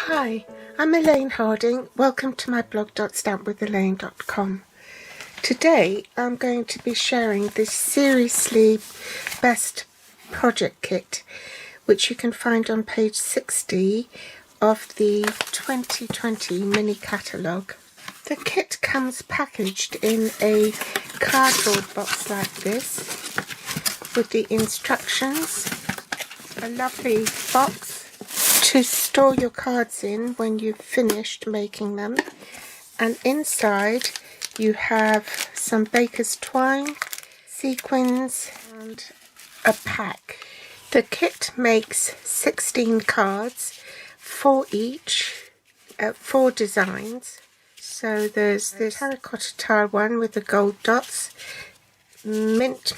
Hi, I'm Elaine Harding. Welcome to my blog .stampwithelaine.com. Today I'm going to be sharing this Seriously Best project kit, which you can find on page 60 of the 2020 mini catalogue. The kit comes packaged in a cardboard box like this with the instructions, a lovely box to store your cards in when you've finished making them, and inside you have some baker's twine, sequins and a pack. The kit makes 16 cards, 4 each, 4 designs. So there's this terracotta tile one with the gold dots, mint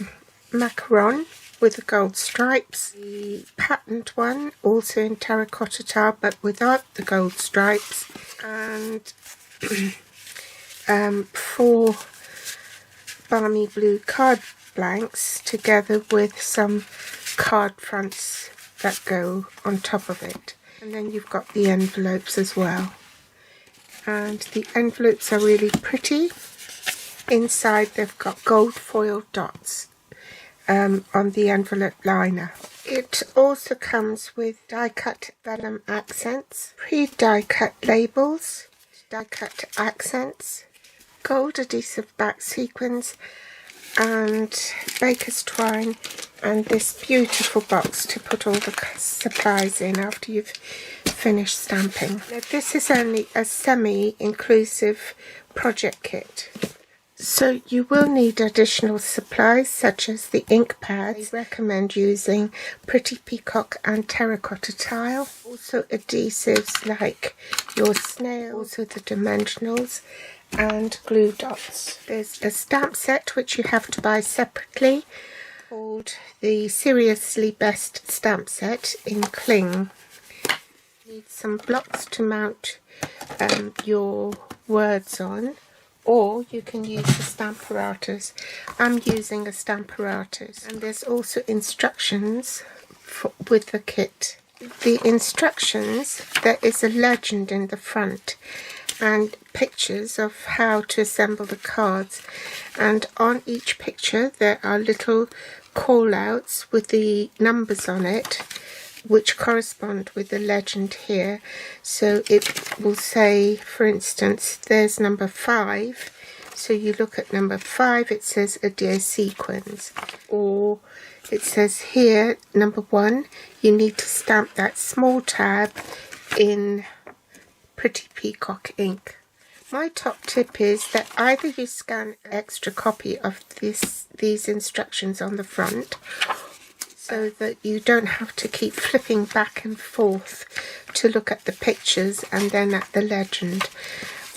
macaron with the gold stripes, the patterned one also in terracotta tile but without the gold stripes, and 4 balmy blue card blanks together with some card fronts that go on top of it. And then you've got the envelopes as well, and the envelopes are really pretty. Inside they've got gold foil dots on the envelope liner. It also comes with die-cut vellum accents, pre-die-cut labels, die-cut accents, gold adhesive back sequins, and baker's twine, and this beautiful box to put all the supplies in after you've finished stamping. Now, this is only a semi-inclusive project kit, so you will need additional supplies such as the ink pads. I recommend using Pretty Peacock and terracotta tile. Also adhesives like your snail, also the dimensionals, and glue dots. There's a stamp set which you have to buy separately called the Seriously Best stamp set in cling. You need some blocks to mount your words on, or you can use the Stamparatus. I'm using a Stamparatus. And there's also instructions with the kit. The instructions, there is a legend in the front and pictures of how to assemble the cards, and on each picture there are little call outs with the numbers on it which correspond with the legend here. So it will say, for instance, there's number 5, so you look at number 5, it says a deer sequins, or it says here number 1, you need to stamp that small tab in Pretty Peacock ink. My top tip is that either you scan an extra copy of these instructions on the front, so that you don't have to keep flipping back and forth to look at the pictures and then at the legend.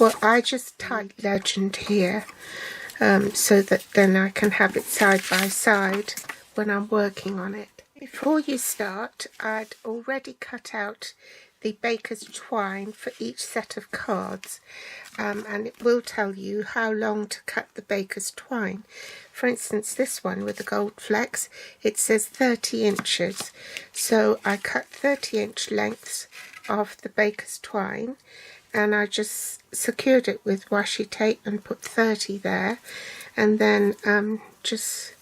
Well, I just type legend here so that then I can have it side by side when I'm working on it. Before you start, I'd already cut out the baker's twine for each set of cards, and it will tell you how long to cut the baker's twine. For instance, this one with the gold flecks, it says 30 inches, so I cut 30-inch lengths of the baker's twine, and I just secured it with washi tape and put 30 there, and then just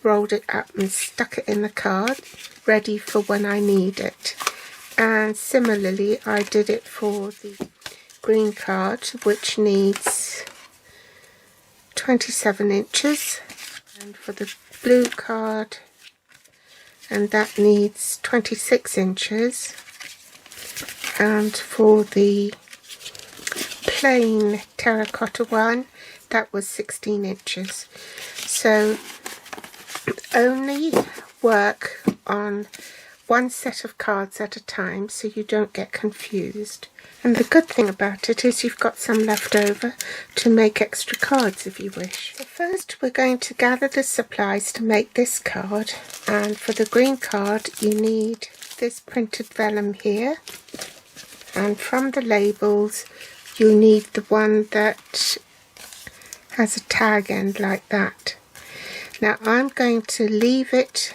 rolled it up and stuck it in the card, ready for when I need it. And similarly I did it for the green card, which needs 27 inches, and for the blue card, and that needs 26 inches, and for the plain terracotta one, that was 16 inches. So only work on one set of cards at a time so you don't get confused. And the good thing about it is you've got some left over to make extra cards if you wish. So first we're going to gather the supplies to make this card, and for the green card you need this printed vellum here, and from the labels you need the one that has a tag end like that. Now I'm going to leave it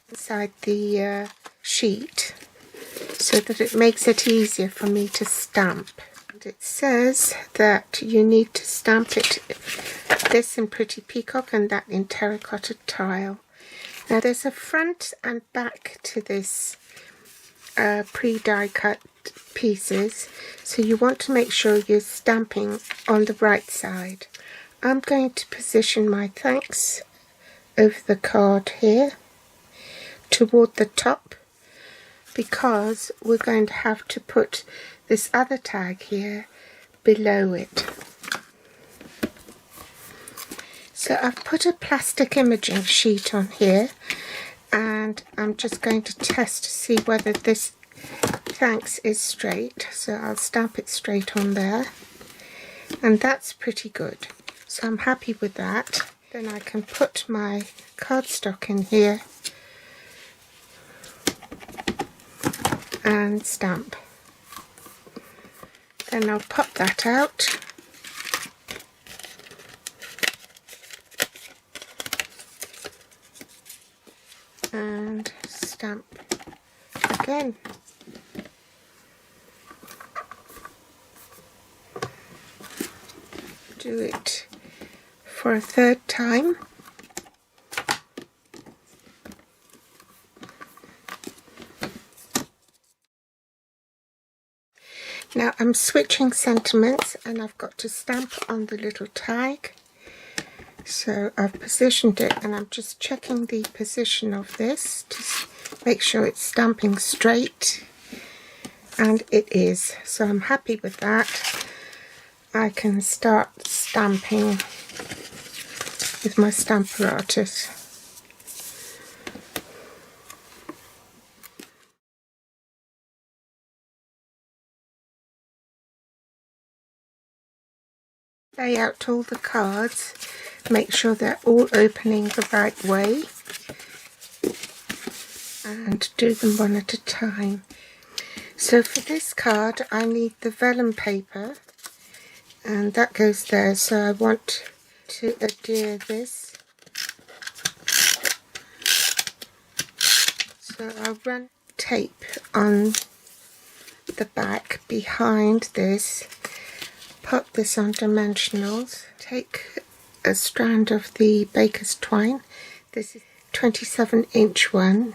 inside the sheet so that it makes it easier for me to stamp. And it says that you need to stamp it, this in Pretty Peacock and that in Terracotta Tile. Now there's a front and back to this pre-die cut pieces, so you want to make sure you're stamping on the right side. I'm going to position my thanks over the card here toward the top, because we're going to have to put this other tag here below it. So I've put a plastic imaging sheet on here, and I'm just going to test to see whether this thanks is straight. So I'll stamp it straight on there, and that's pretty good. So I'm happy with that. Then I can put my cardstock in here and stamp. Then I'll pop that out. And stamp again. Do it for a third time. Now I'm switching sentiments and I've got to stamp on the little tag. So I've positioned it and I'm just checking the position of this to make sure it's stamping straight, and it is. So I'm happy with that. I can start stamping with my Stamparatus. Lay out all the cards, make sure they're all opening the right way, and do them one at a time. So for this card I need the vellum paper, and that goes there, so I want to adhere this. So I'll run tape on the back behind this, pop this on dimensionals, take a strand of the baker's twine, this is 27-inch one,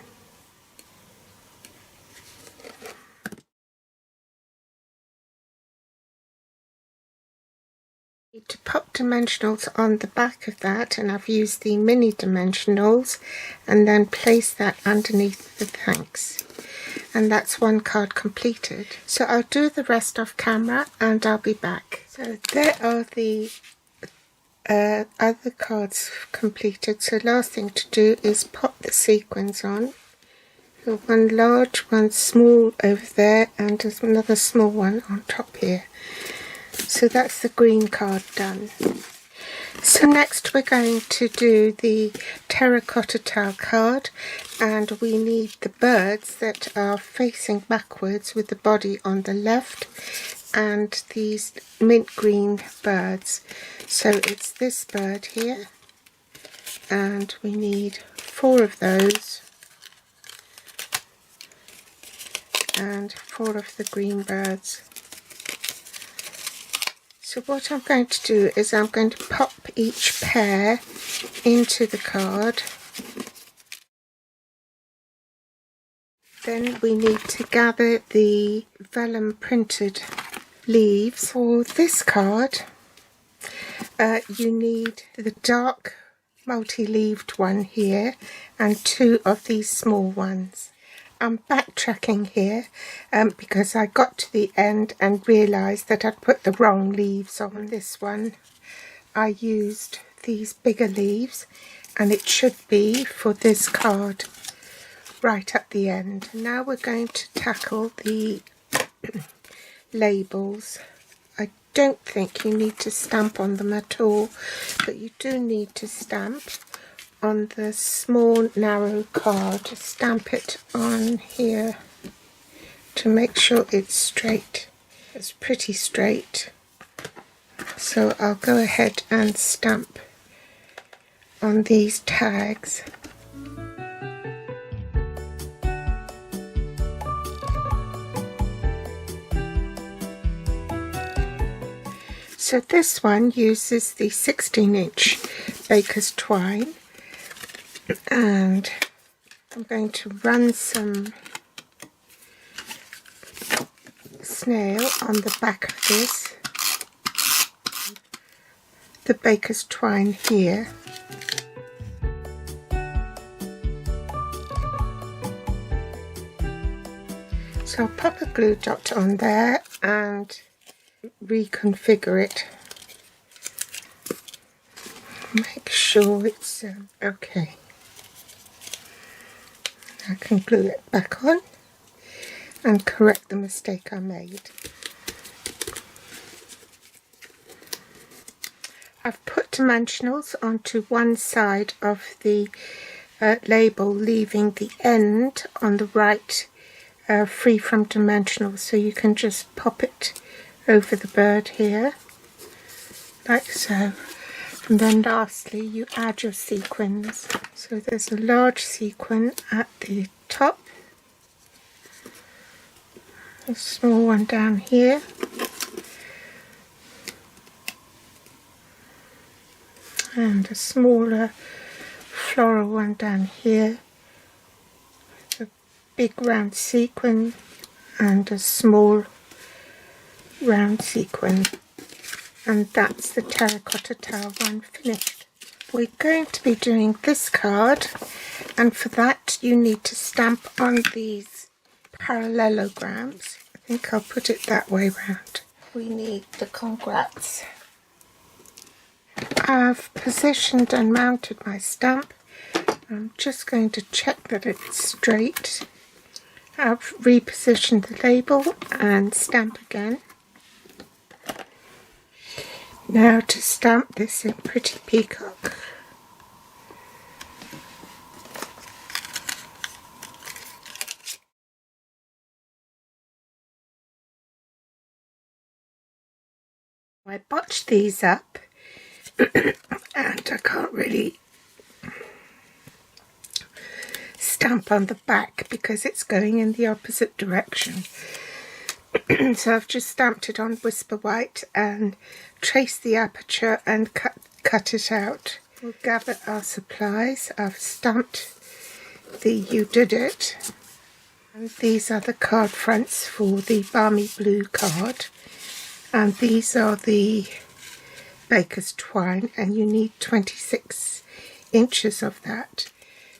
to pop dimensionals on the back of that, and I've used the mini dimensionals, and then place that underneath the thanks, and that's one card completed. So I'll do the rest off camera and I'll be back. So there are the other cards completed. So last thing to do is pop the sequins on. So one large, one small over there, and there's another small one on top here. So that's the green card done. So next we're going to do the Terracotta Tile card, and we need the birds that are facing backwards with the body on the left, and these mint green birds. So it's this bird here, and we need 4 of those, and 4 of the green birds. So what I'm going to do is I'm going to pop each pair into the card. Then we need to gather the vellum printed leaves. For this card, you need the dark multi-leaved one here and 2 of these small ones. I'm backtracking here because I got to the end and realised that I'd put the wrong leaves on this one. I used these bigger leaves, and it should be for this card right at the end. Now we're going to tackle the labels. I don't think you need to stamp on them at all, but you do need to stamp on the small narrow card. Stamp it on here to make sure it's straight. It's pretty straight, so I'll go ahead and stamp on these tags. So this one uses the 16-inch baker's twine, and I'm going to run some snail on the back of this, the baker's twine here. So I'll pop a glue dot on there and reconfigure it. Make sure it's okay. I can glue it back on and correct the mistake I made. I've put dimensionals onto one side of the label, leaving the end on the right free from dimensionals, so you can just pop it over the bird here, like so. And then lastly you add your sequins. So there's a large sequin at the top, a small one down here, and a smaller floral one down here, a big round sequin and a small round sequin. And that's the terracotta tile one finished. We're going to be doing this card, and for that you need to stamp on these parallelograms. I think I'll put it that way round. We need the congrats. I've positioned and mounted my stamp. I'm just going to check that it's straight. I've repositioned the label and stamp again. Now to stamp this in Pretty Peacock. I botched these up and I can't really stamp on the back because it's going in the opposite direction. So I've just stamped it on Whisper White and traced the aperture and cut it out. We'll gather our supplies. I've stamped the You Did It, and these are the card fronts for the Balmy Blue card, and these are the baker's twine, and you need 26 inches of that.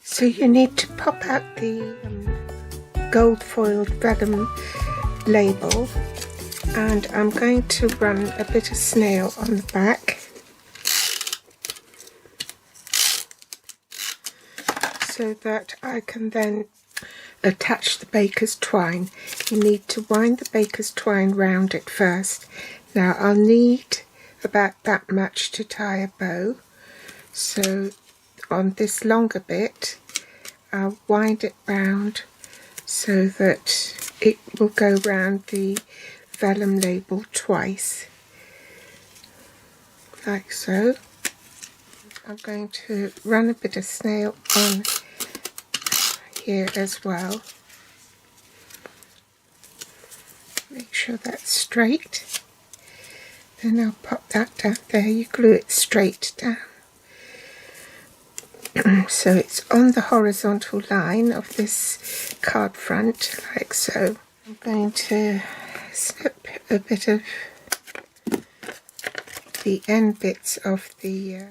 So you need to pop out the gold foiled vellum label, and I'm going to run a bit of snail on the back so that I can then attach the baker's twine. You need to wind the baker's twine round it first. Now I'll need about that much to tie a bow, so on this longer bit I'll wind it round so that it will go round the vellum label twice, like so. I'm going to run a bit of snail on here as well. Make sure that's straight. Then I'll pop that down there. You glue it straight down. So it's on the horizontal line of this card front, like so. I'm going to snip a bit of the end bits of the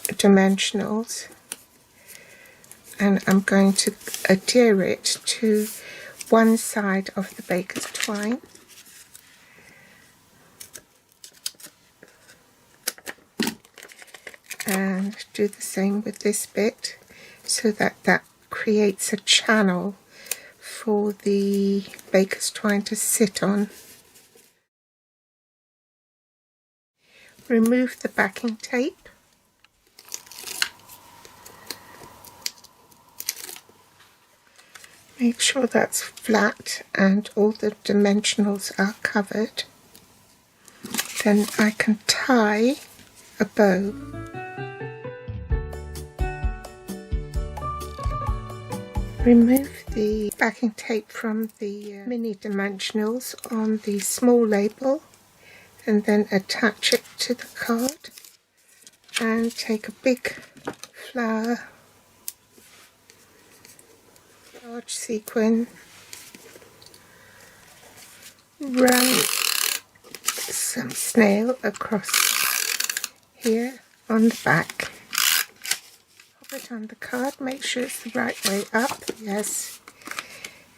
dimensionals, and I'm going to adhere it to one side of the baker's twine. And do the same with this bit so that that creates a channel for the baker's twine to sit on. Remove the backing tape. Make sure that's flat and all the dimensionals are covered. Then I can tie a bow. Remove the backing tape from the mini dimensionals on the small label and then attach it to the card, and take a big flower, large sequin, run some snail across here on the back, pop it on the card, make sure it's the right way up, yes,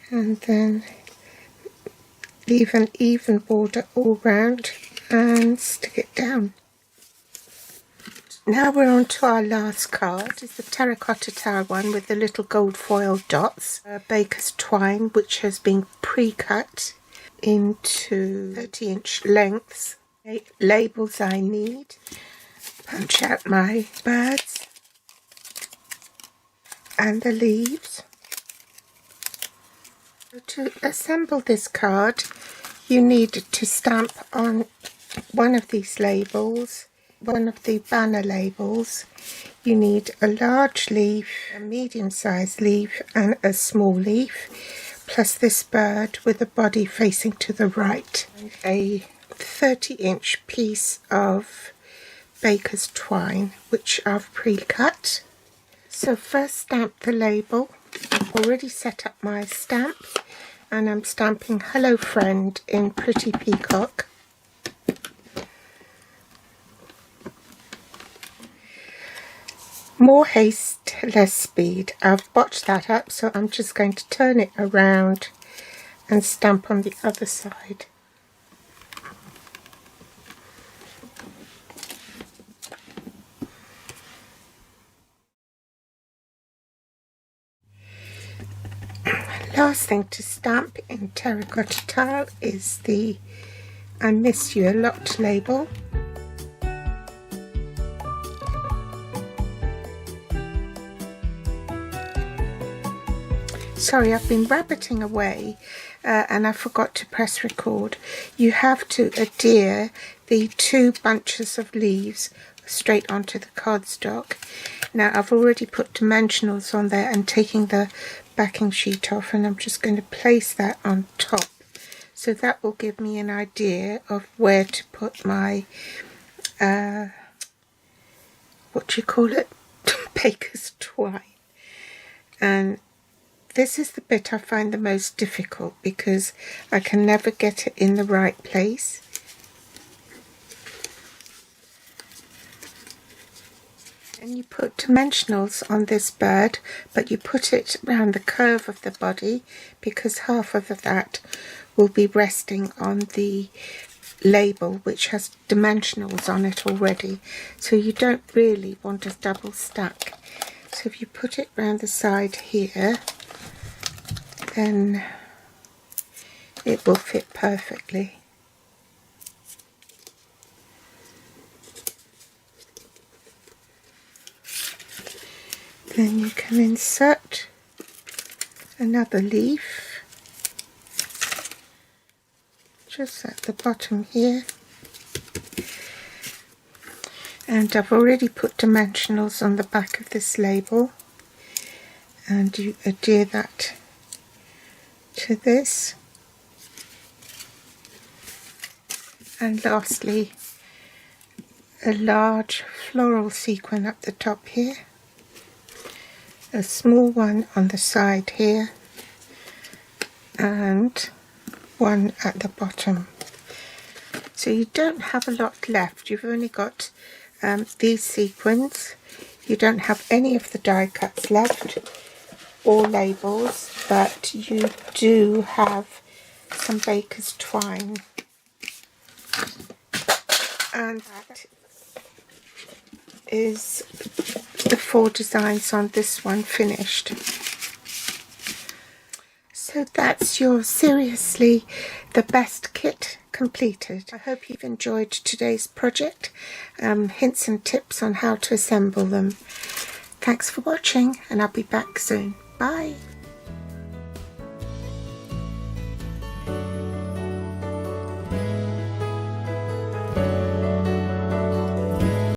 and then leave an even border all round and stick it down. Now we're on to our last card. This is the terracotta tile one with the little gold foil dots, baker's twine, which has been pre-cut into 30-inch lengths. Labels I need, punch out my birds and the leaves. To assemble this card, you need to stamp on one of these labels, one of the banner labels. You need a large leaf, a medium-sized leaf and a small leaf, plus this bird with a body facing to the right, and a 30-inch piece of baker's twine which I've pre-cut. So first stamp the label. I've already set up my stamp and I'm stamping Hello Friend in Pretty Peacock. More haste, less speed. I've botched that up, so I'm just going to turn it around and stamp on the other side. Last thing to stamp in terracotta tile is the I Miss You a Lot label. Sorry, I've been rabbiting away and I forgot to press record. You have to adhere the 2 bunches of leaves straight onto the cardstock. Now I've already put dimensionals on there and taking the backing sheet off, and I'm just going to place that on top. So that will give me an idea of where to put my, what do you call it? Baker's twine. And this is the bit I find the most difficult because I can never get it in the right place. And you put dimensionals on this bird, but you put it around the curve of the body because half of that will be resting on the label which has dimensionals on it already. So you don't really want a double stack. So if you put it around the side here, then it will fit perfectly. Then you can insert another leaf just at the bottom here, and I've already put dimensionals on the back of this label, and you adhere that to this. And lastly, a large floral sequin up the top here, a small one on the side here, and one at the bottom. So you don't have a lot left. You've only got these sequins. You don't have any of the die cuts left or labels, but you do have some baker's twine, and that is the 4 designs on this one finished. So that's your Seriously the Best kit completed. I hope you've enjoyed today's project, hints and tips on how to assemble them. Thanks for watching, and I'll be back soon. Bye.